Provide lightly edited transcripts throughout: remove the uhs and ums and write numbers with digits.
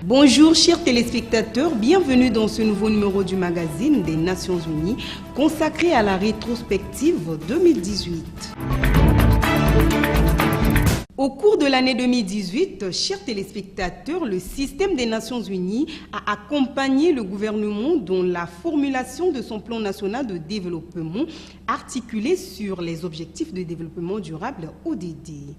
Bonjour chers téléspectateurs, bienvenue dans ce nouveau numéro du magazine des Nations Unies consacré à la rétrospective 2018. Au cours de l'année 2018, chers téléspectateurs, le système des Nations Unies a accompagné le gouvernement dans la formulation de son plan national de développement articulé sur les objectifs de développement durable ODD.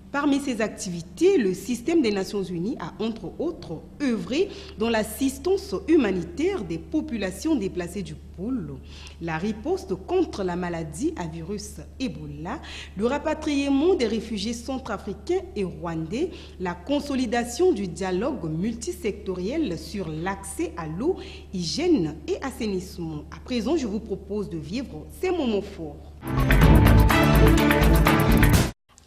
Parmi ces activités, le système des Nations Unies a entre autres œuvré dans l'assistance humanitaire des populations déplacées du pôle, la riposte contre la maladie à virus Ebola, le rapatriement des réfugiés centrafricains et rwandais, la consolidation du dialogue multisectoriel sur l'accès à l'eau, hygiène et assainissement. À présent, je vous propose de vivre ces moments forts.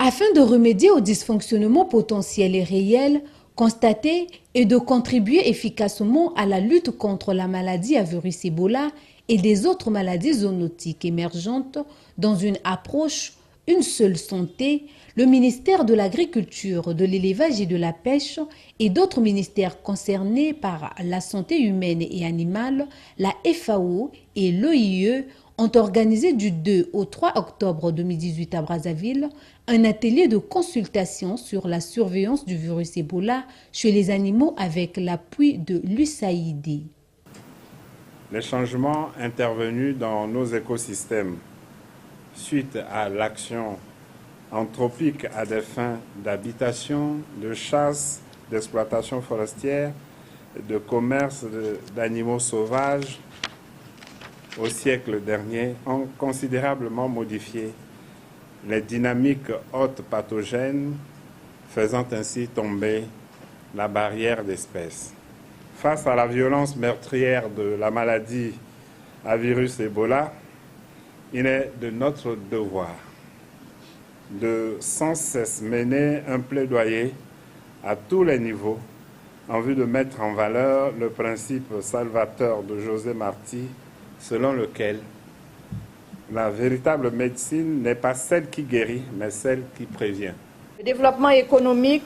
Afin de remédier aux dysfonctionnements potentiels et réels constatés et de contribuer efficacement à la lutte contre la maladie à virus Ebola et des autres maladies zoonotiques émergentes dans une approche une seule santé, le ministère de l'Agriculture, de l'Élevage et de la Pêche et d'autres ministères concernés par la santé humaine et animale, la FAO et l'OIE ont organisé du 2 au 3 octobre 2018 à Brazzaville un atelier de consultation sur la surveillance du virus Ebola chez les animaux avec l'appui de l'USAID. Les changements intervenus dans nos écosystèmes suite à l'action anthropique à des fins d'habitation, de chasse, d'exploitation forestière, de commerce d'animaux sauvages au siècle dernier ont considérablement modifié les dynamiques hôtes pathogènes, faisant ainsi tomber la barrière d'espèces. Face à la violence meurtrière de la maladie à virus Ebola, il est de notre devoir de sans cesse mener un plaidoyer à tous les niveaux en vue de mettre en valeur le principe salvateur de José Marti, selon lequel la véritable médecine n'est pas celle qui guérit, mais celle qui prévient. Le développement économique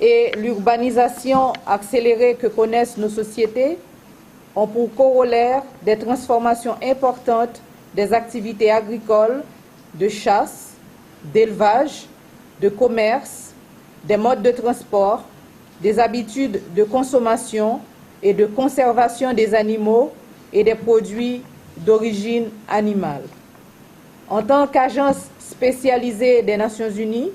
et l'urbanisation accélérée que connaissent nos sociétés ont pour corollaire des transformations importantes des activités agricoles, de chasse, d'élevage, de commerce, des modes de transport, des habitudes de consommation et de conservation des animaux et des produits d'origine animale. En tant qu'agence spécialisée des Nations Unies,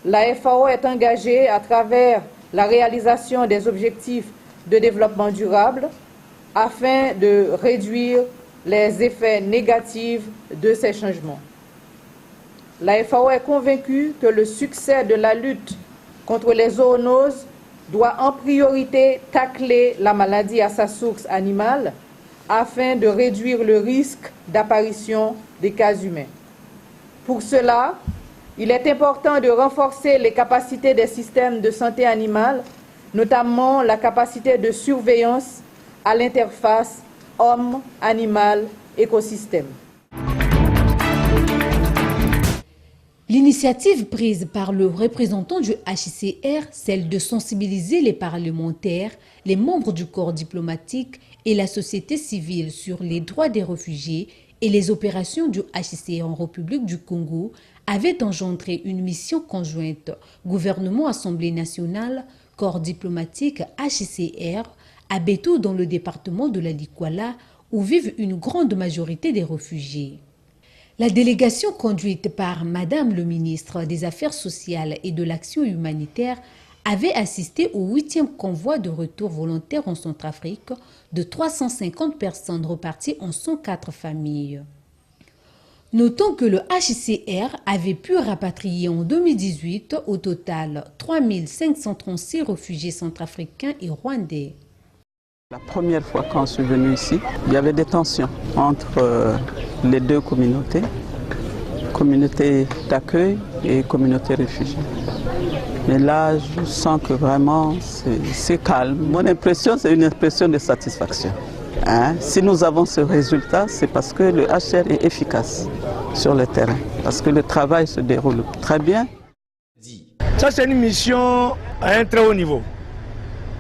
la FAO est engagée à travers la réalisation des objectifs de développement durable afin de réduire les effets négatifs de ces changements. La FAO est convaincue que le succès de la lutte contre les zoonoses doit en priorité tacler la maladie à sa source animale afin de réduire le risque d'apparition des cas humains. Pour cela, il est important de renforcer les capacités des systèmes de santé animale, notamment la capacité de surveillance à l'interface homme-animal-écosystème. L'initiative prise par le représentant du HCR, celle de sensibiliser les parlementaires, les membres du corps diplomatique et la société civile sur les droits des réfugiés et les opérations du HCR en République du Congo, avait engendré une mission conjointe gouvernement-Assemblée nationale, corps diplomatique HCR, à Betou dans le département de la Likwala, où vivent une grande majorité des réfugiés. La délégation conduite par Madame le ministre des Affaires sociales et de l'Action humanitaire avait assisté au 8e convoi de retour volontaire en Centrafrique de 350 personnes reparties en 104 familles. Notons que le HCR avait pu rapatrier en 2018 au total 3536 réfugiés centrafricains et rwandais. La première fois quand je suis venu ici, il y avait des tensions entre les deux communautés, communauté d'accueil et communauté réfugiée. Mais là, je sens que vraiment c'est calme. Mon impression, c'est une impression de satisfaction. Si nous avons ce résultat, c'est parce que le HCR est efficace sur le terrain, parce que le travail se déroule très bien. Ça, c'est une mission à un très haut niveau.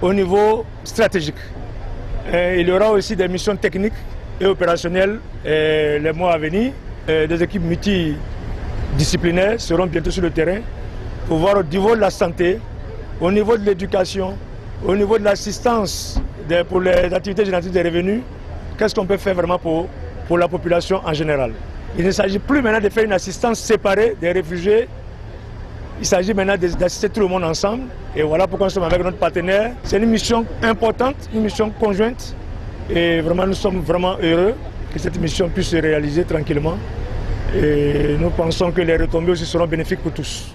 au niveau stratégique. Il y aura aussi des missions techniques et opérationnelles les mois à venir. Des équipes multidisciplinaires seront bientôt sur le terrain pour voir au niveau de la santé, au niveau de l'éducation, au niveau de l'assistance pour les activités génératives des revenus, qu'est-ce qu'on peut faire vraiment pour la population en général. Il ne s'agit plus maintenant de faire une assistance séparée des réfugiés. Il s'agit maintenant d'assister tout le monde ensemble. Et voilà pourquoi nous sommes avec notre partenaire. C'est une mission importante, une mission conjointe. Et vraiment, nous sommes vraiment heureux que cette mission puisse se réaliser tranquillement. Et nous pensons que les retombées aussi seront bénéfiques pour tous.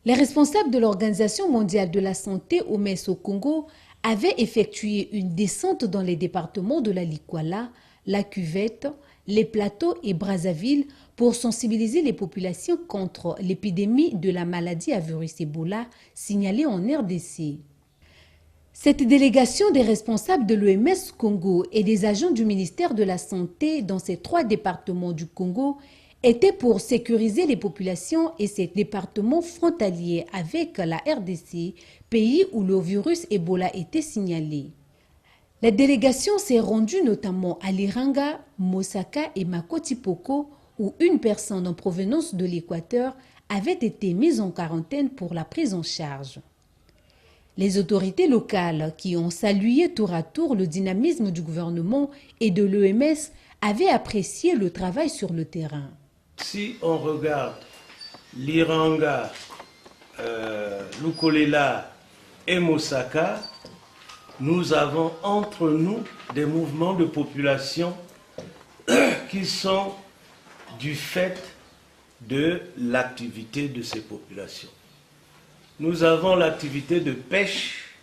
Les responsables de l'Organisation mondiale de la santé, OMS au Congo, avaient effectué une descente dans les départements de la Likwala, la Cuvette, les Plateaux et Brazzaville pour sensibiliser les populations contre l'épidémie de la maladie à virus Ebola signalée en RDC. Cette délégation des responsables de l'OMS Congo et des agents du ministère de la Santé dans ces 3 départements du Congo était pour sécuriser les populations et ces départements frontaliers avec la RDC, pays où le virus Ebola était signalé. La délégation s'est rendue notamment à Liranga, Mosaka et Makotipoko, où une personne en provenance de l'Équateur avait été mise en quarantaine pour la prise en charge. Les autorités locales, qui ont salué tour à tour le dynamisme du gouvernement et de l'OMS, avaient apprécié le travail sur le terrain. Si on regarde Liranga, Lukolela et Mosaka, nous avons entre nous des mouvements de population qui sont du fait de l'activité de ces populations. Nous avons l'activité de pêche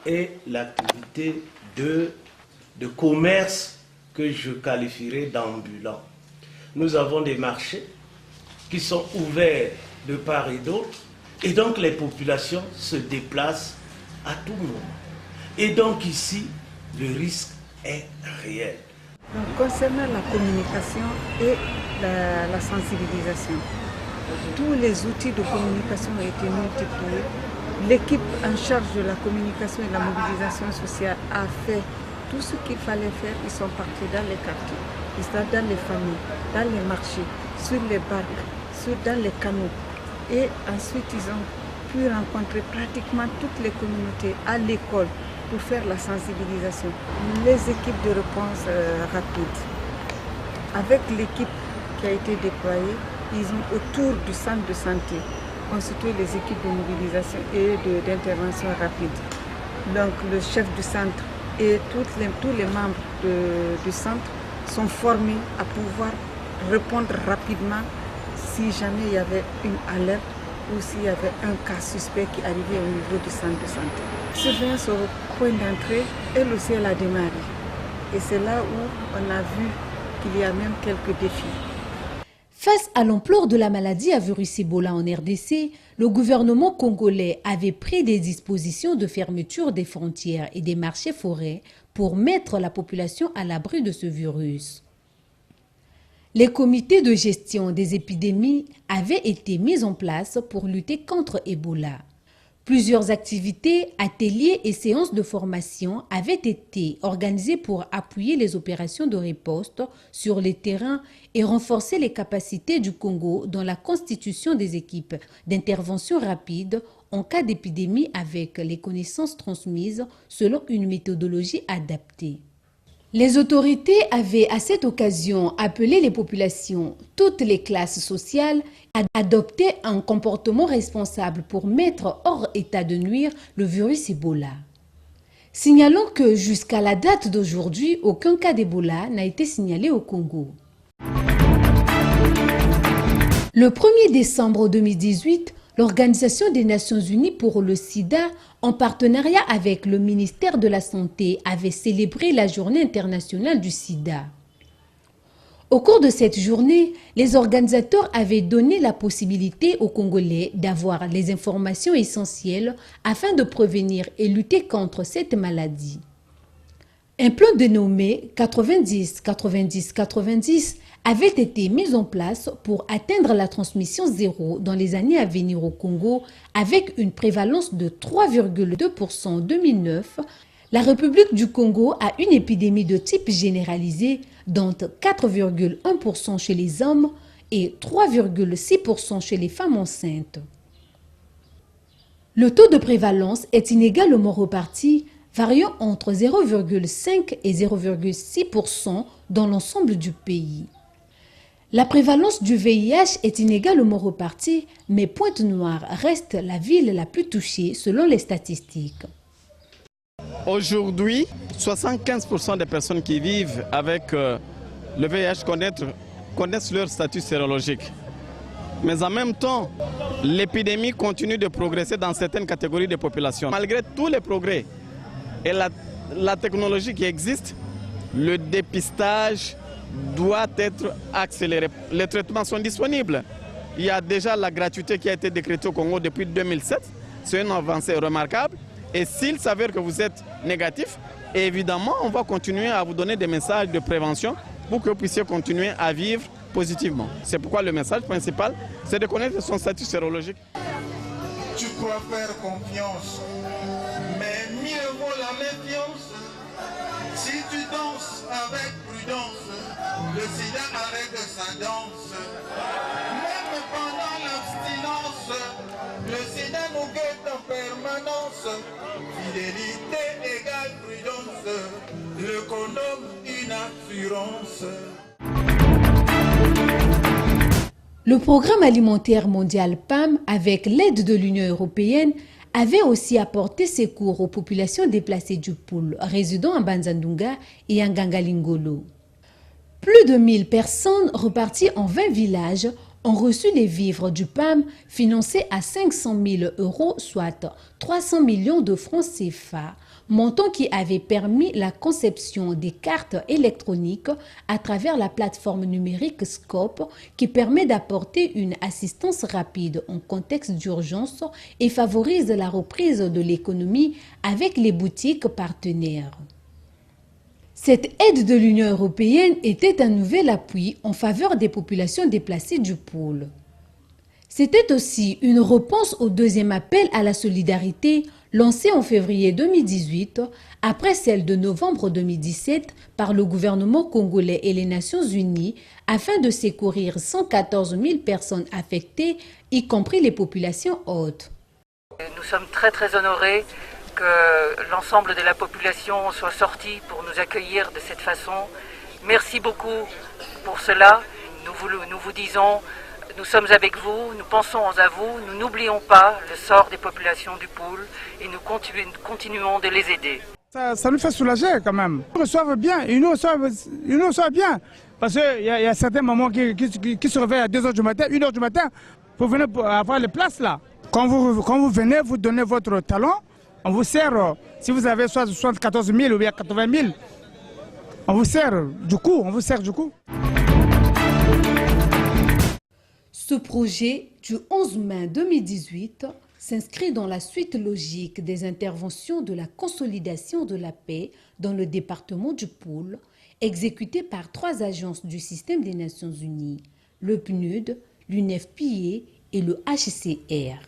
et l'activité de commerce que je qualifierais d'ambulant. Nous avons des marchés qui sont ouverts de part et d'autre, et donc les populations se déplacent à tout moment. Et donc ici, le risque est réel. Donc, concernant la communication et la sensibilisation, tous les outils de communication ont été multipliés. L'équipe en charge de la communication et de la mobilisation sociale a fait tout ce qu'il fallait faire. Ils sont partis dans les quartiers, ils sont dans les familles, dans les marchés, sur les barques, dans les canaux. Et ensuite, ils ont pu rencontrer pratiquement toutes les communautés à l'école pour faire la sensibilisation. Les équipes de réponse rapide, avec l'équipe qui a été déployée, ils ont autour du centre de santé constitué les équipes de mobilisation et d'intervention rapide. Donc le chef du centre et tous les membres du centre sont formés à pouvoir répondre rapidement si jamais il y avait une alerte ou s'il y avait un cas suspect qui arrivait au niveau du centre de santé. Surveillance au point d'entrée, elle aussi elle a démarré. Et c'est là où on a vu qu'il y a même quelques défis. Face à l'ampleur de la maladie à virus Ebola en RDC, le gouvernement congolais avait pris des dispositions de fermeture des frontières et des marchés forêts pour mettre la population à l'abri de ce virus. Les comités de gestion des épidémies avaient été mis en place pour lutter contre Ebola. Plusieurs activités, ateliers et séances de formation avaient été organisées pour appuyer les opérations de riposte sur les terrains et renforcer les capacités du Congo dans la constitution des équipes d'intervention rapide en cas d'épidémie avec les connaissances transmises selon une méthodologie adaptée. Les autorités avaient à cette occasion appelé les populations, toutes les classes sociales, à adopter un comportement responsable pour mettre hors état de nuire le virus Ebola. Signalons que jusqu'à la date d'aujourd'hui, aucun cas d'Ebola n'a été signalé au Congo. Le 1er décembre 2018, l'Organisation des Nations Unies pour le Sida, en partenariat avec le ministère de la Santé, avait célébré la Journée internationale du Sida. Au cours de cette journée, les organisateurs avaient donné la possibilité aux Congolais d'avoir les informations essentielles afin de prévenir et lutter contre cette maladie. Un plan dénommé 90-90-90 avaient été mises en place pour atteindre la transmission zéro dans les années à venir au Congo avec une prévalence de 3,2% en 2009. La République du Congo a une épidémie de type généralisé dont 4,1% chez les hommes et 3,6% chez les femmes enceintes. Le taux de prévalence est inégalement reparti, variant entre 0,5 et 0,6% dans l'ensemble du pays. La prévalence du VIH est inégalement repartie, mais Pointe-Noire reste la ville la plus touchée selon les statistiques. Aujourd'hui, 75% des personnes qui vivent avec le VIH connaissent leur statut sérologique. Mais en même temps, l'épidémie continue de progresser dans certaines catégories de population. Malgré tous les progrès et la technologie qui existe, le dépistage doit être accéléré. Les traitements sont disponibles. Il y a déjà la gratuité qui a été décrétée au Congo depuis 2007. C'est une avancée remarquable. Et s'il s'avère que vous êtes négatif, évidemment, on va continuer à vous donner des messages de prévention pour que vous puissiez continuer à vivre positivement. C'est pourquoi le message principal, c'est de connaître son statut sérologique. Tu crois faire confiance, mais mieux vaut la méfiance. Si tu danses avec prudence, le sida arrête sa danse. Même pendant l'abstinence, le sida nous guette en permanence. Fidélité égale prudence, le condom une assurance. Le Programme alimentaire mondial PAM, avec l'aide de l'Union européenne, avait aussi apporté secours aux populations déplacées du Poul, résidant à Banzandunga et à Ngangalingolo. Plus de 1000 personnes reparties en 20 villages ont reçu les vivres du PAM financés à 500 000 €, soit 300 millions de francs CFA, montant qui avait permis la conception des cartes électroniques à travers la plateforme numérique Scope qui permet d'apporter une assistance rapide en contexte d'urgence et favorise la reprise de l'économie avec les boutiques partenaires. Cette aide de l'Union européenne était un nouvel appui en faveur des populations déplacées du pôle. C'était aussi une réponse au deuxième appel à la solidarité lancé en février 2018, après celle de novembre 2017 par le gouvernement congolais et les Nations Unies, afin de secourir 114 000 personnes affectées, y compris les populations hautes. Nous sommes très honorés que l'ensemble de la population soit sortie pour nous accueillir de cette façon. Merci beaucoup pour cela. Nous vous disons, nous sommes avec vous, nous pensons à vous, nous n'oublions pas le sort des populations du Poul et nous continuons de les aider. Ça nous fait soulager quand même. Ils reçoivent bien, ils nous reçoivent bien. Parce qu'il y a certains mamans qui se réveillent à 2h du matin, 1h du matin, pour venir avoir les places là. Quand vous venez, vous donnez votre talon, on vous sert, si vous avez 74 000 ou bien 80 000, on vous sert du coup, Ce projet du 11 mai 2018 s'inscrit dans la suite logique des interventions de la consolidation de la paix dans le département du Poul, exécutées par 3 agences du système des Nations Unies, le PNUD, l'UNFPA et le HCR.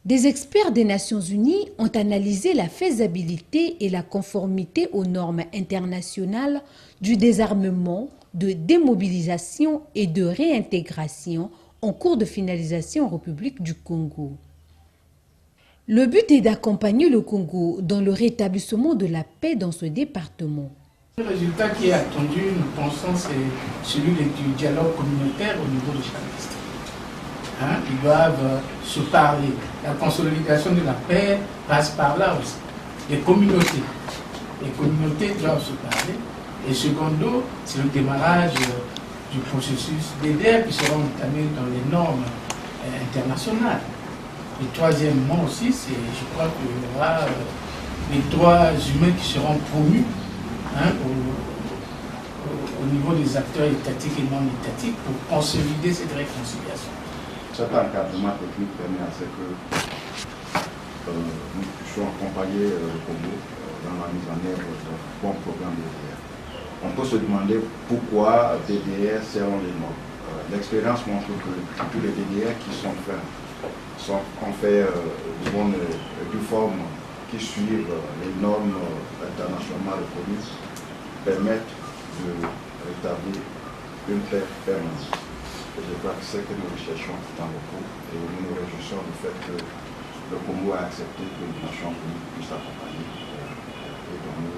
Des experts des Nations Unies ont analysé la faisabilité et la conformité aux normes internationales du désarmement, de démobilisation et de réintégration en cours de finalisation en République du Congo. Le but est d'accompagner le Congo dans le rétablissement de la paix dans ce département. Le résultat qui est attendu, nous pensons, c'est celui du dialogue communautaire au niveau de chaque district. Ils doivent se parler. La consolidation de la paix passe par là aussi. Les communautés doivent se parler. Et secondo, c'est le démarrage du processus d'EDR qui sera entamé dans les normes internationales. Et troisièmement aussi, je crois qu'il y aura les droits humains qui seront promus au niveau des acteurs étatiques et non étatiques pour consolider cette réconciliation. Cet encadrement technique permet à ce que nous puissions accompagner le Congo dans la mise en œuvre d'un bon programme d'EDR. on peut se demander pourquoi DDR selon les normes. L'expérience montre que tous les DDR qui sont faits sont faits d'une forme qui suivent les normes internationales reconnues, permettent de rétablir une paix permanente. Et je crois que c'est que nous recherchons tout en beaucoup et nous nous réjouissons du fait que le Congo a accepté que les Nations Unies puissent accompagner et donner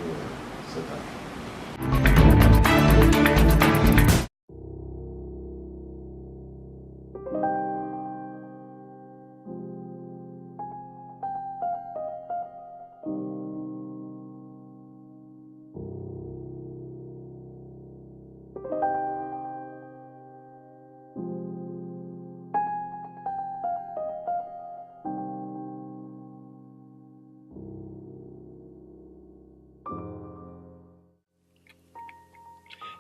cette aide.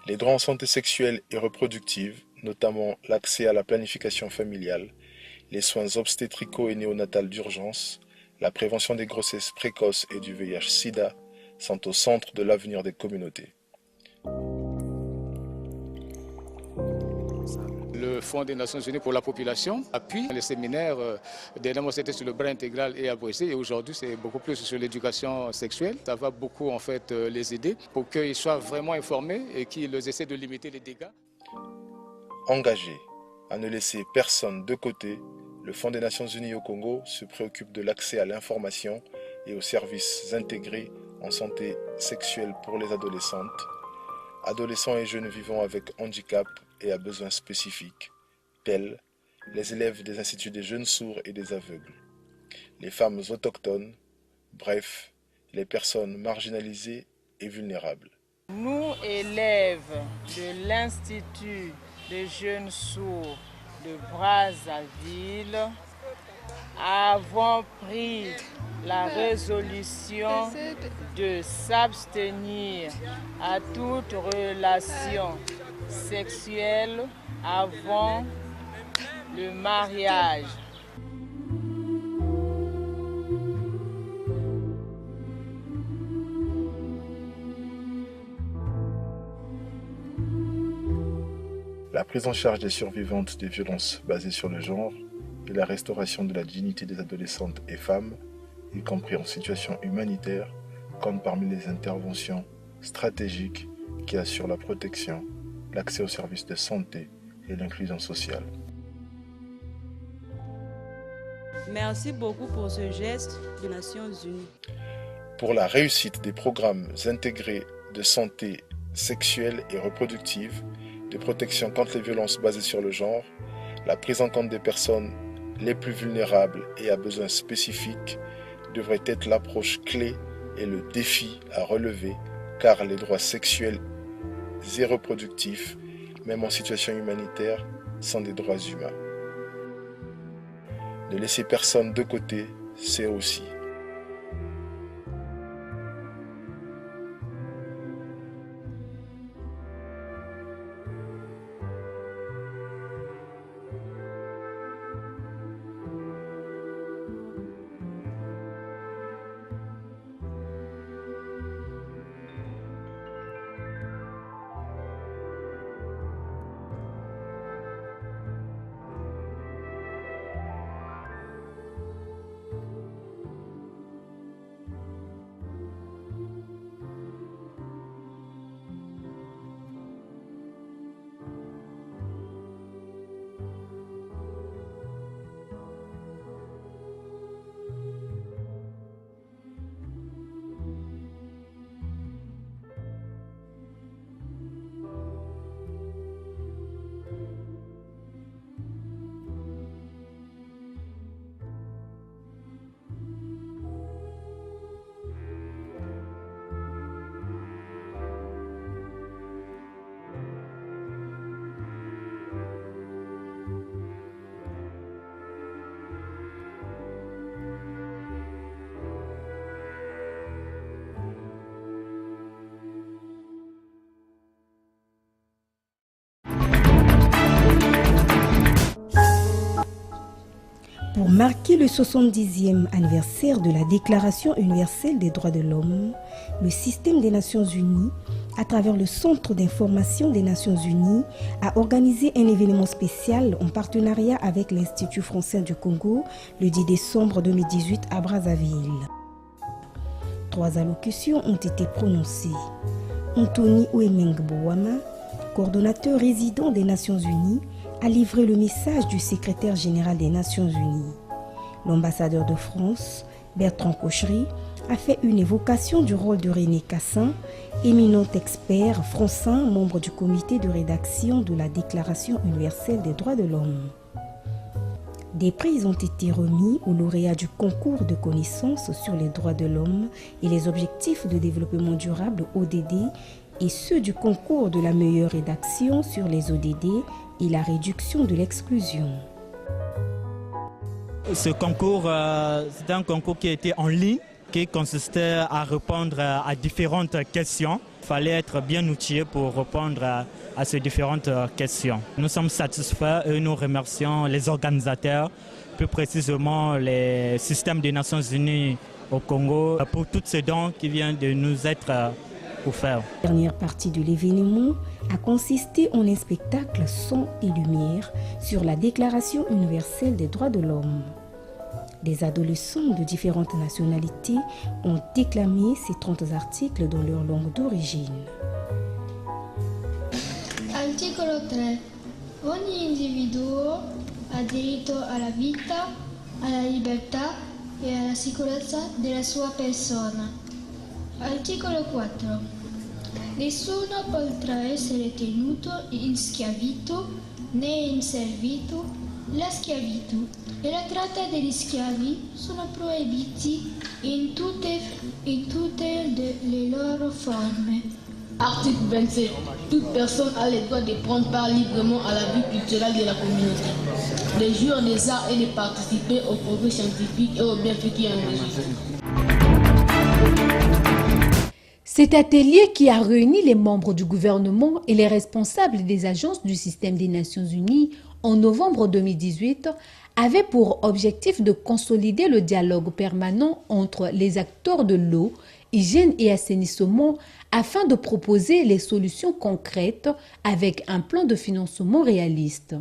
Les droits en santé sexuelle et reproductive, notamment l'accès à la planification familiale, les soins obstétricaux et néonatales d'urgence, la prévention des grossesses précoces et du VIH-Sida sont au centre de l'avenir des communautés. Le Fonds des Nations Unies pour la population appuie les séminaires. Dernièrement, c'était sur le bras intégral et ABOC, et aujourd'hui, c'est beaucoup plus sur l'éducation sexuelle. Ça va beaucoup en fait les aider pour qu'ils soient vraiment informés et qu'ils essaient de limiter les dégâts. Engagé à ne laisser personne de côté, le Fonds des Nations Unies au Congo se préoccupe de l'accès à l'information et aux services intégrés en santé sexuelle pour les adolescentes, adolescents et jeunes vivant avec handicap et à besoins spécifiques, tels les élèves des instituts des jeunes sourds et des aveugles, les femmes autochtones, bref, les personnes marginalisées et vulnérables. Nous, élèves de l'Institut des jeunes sourds de Brazzaville, avons pris la résolution de s'abstenir à toute relation sexuelle avant le mariage. La prise en charge des survivantes des violences basées sur le genre et la restauration de la dignité des adolescentes et femmes, y compris en situation humanitaire, comptent parmi les interventions stratégiques qui assurent la protection, l'accès aux services de santé et l'inclusion sociale. Merci beaucoup pour ce geste des Nations Unies. Pour la réussite des programmes intégrés de santé sexuelle et reproductive, de protection contre les violences basées sur le genre, la prise en compte des personnes les plus vulnérables et à besoins spécifiques devrait être l'approche clé et le défi à relever, car les droits sexuels et reproductifs, même en situation humanitaire, sont des droits humains. Ne laisser personne de côté, c'est aussi. Pour marquer le 70e anniversaire de la Déclaration universelle des droits de l'homme, le système des Nations Unies à travers le Centre d'information des Nations Unies, a organisé un événement spécial en partenariat avec l'Institut français du Congo le 10 décembre 2018 à Brazzaville. 3 allocutions ont été prononcées. Anthony Ouemeng Bouama, coordonnateur résident des Nations Unies, a livré le message du secrétaire général des Nations Unies. L'ambassadeur de France, Bertrand Cochery, a fait une évocation du rôle de René Cassin, éminent expert français, membre du comité de rédaction de la Déclaration universelle des droits de l'homme. Des prix ont été remis aux lauréats du concours de connaissances sur les droits de l'homme et les objectifs de développement durable ODD et ceux du concours de la meilleure rédaction sur les ODD et la réduction de l'exclusion. Ce concours, c'est un concours qui a été en ligne, qui consistait à répondre à différentes questions. Il fallait être bien outillé pour répondre à ces différentes questions. Nous sommes satisfaits et nous remercions les organisateurs, plus précisément les systèmes des Nations Unies au Congo, pour toutes ces dons qui viennent de nous être offerts. La dernière partie de l'événement a consisté en un spectacle son et lumière sur la Déclaration universelle des droits de l'homme. Des adolescents de différentes nationalités ont déclamé ces 30 articles dans leur langue d'origine. Articolo 3. Ogni individuo ha diritto alla vita, alla libertà e alla sicurezza della sua persona. Articolo 4. Nessuno potrà essere tenuto in schiavitù né in servitù. La schiavitù e la tratta degli schiavi sono proibiti in tutte le loro forme. Article 27. Toute personne a le droit de prendre part librement à la vie culturelle de la communauté, de jouir des arts et de participer au progrès scientifique et au bienfait qui en résulte. Cet atelier qui a réuni les membres du gouvernement et les responsables des agences du système des Nations Unies en novembre 2018 avait pour objectif de consolider le dialogue permanent entre les acteurs de l'eau, hygiène et assainissement afin de proposer les solutions concrètes avec un plan de financement réaliste.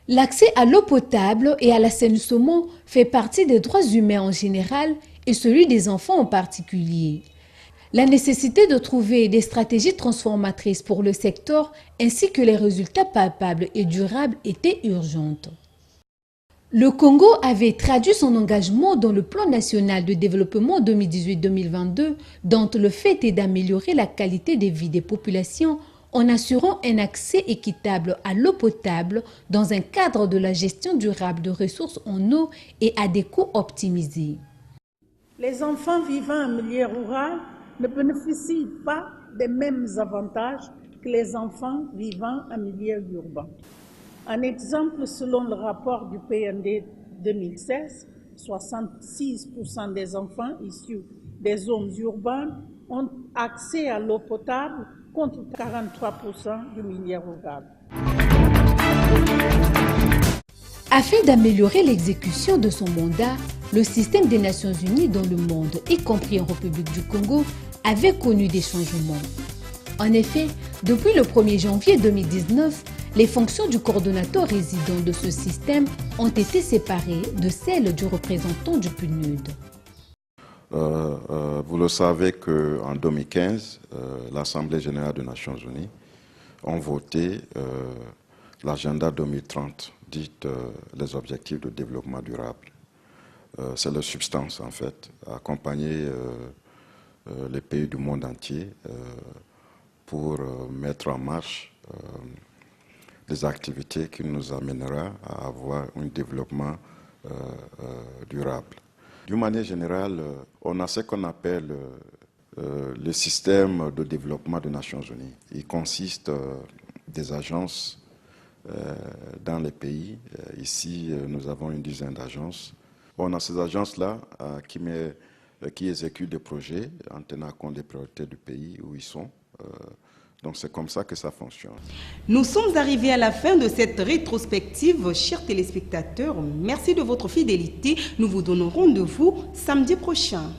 L'accès à l'eau potable et à l'assainissement fait partie des droits humains en général et celui des enfants en particulier. La nécessité de trouver des stratégies transformatrices pour le secteur ainsi que les résultats palpables et durables était urgente. Le Congo avait traduit son engagement dans le plan national de développement 2018-2022 dont le fait est d'améliorer la qualité de vie des populations en assurant un accès équitable à l'eau potable dans un cadre de la gestion durable de ressources en eau et à des coûts optimisés. Les enfants vivant en milieu rural ne bénéficient pas des mêmes avantages que les enfants vivant en milieu urbain. Un exemple, selon le rapport du PND 2016, 66% des enfants issus des zones urbaines ont accès à l'eau potable contre 43% du milieu rural. Afin d'améliorer l'exécution de son mandat, le système des Nations Unies dans le monde, y compris en République du Congo, avait connu des changements. En effet, depuis le 1er janvier 2019, les fonctions du coordonnateur résident de ce système ont été séparées de celles du représentant du PNUD. Vous le savez qu'en 2015, l'Assemblée générale des Nations Unies a voté l'agenda 2030, dite les objectifs de développement durable. C'est la substance, en fait, accompagner les pays du monde entier pour mettre en marche des activités qui nous amènera à avoir un développement durable. D'une manière générale, on a ce qu'on appelle le système de développement des Nations Unies. Il consiste des agences dans les pays. Ici, nous avons une dizaine d'agences. On a ces agences-là qui exécutent des projets en tenant compte des priorités du pays où ils sont. Donc c'est comme ça que ça fonctionne. Nous sommes arrivés à la fin de cette rétrospective, chers téléspectateurs. Merci de votre fidélité. Nous vous donnons rendez-vous samedi prochain.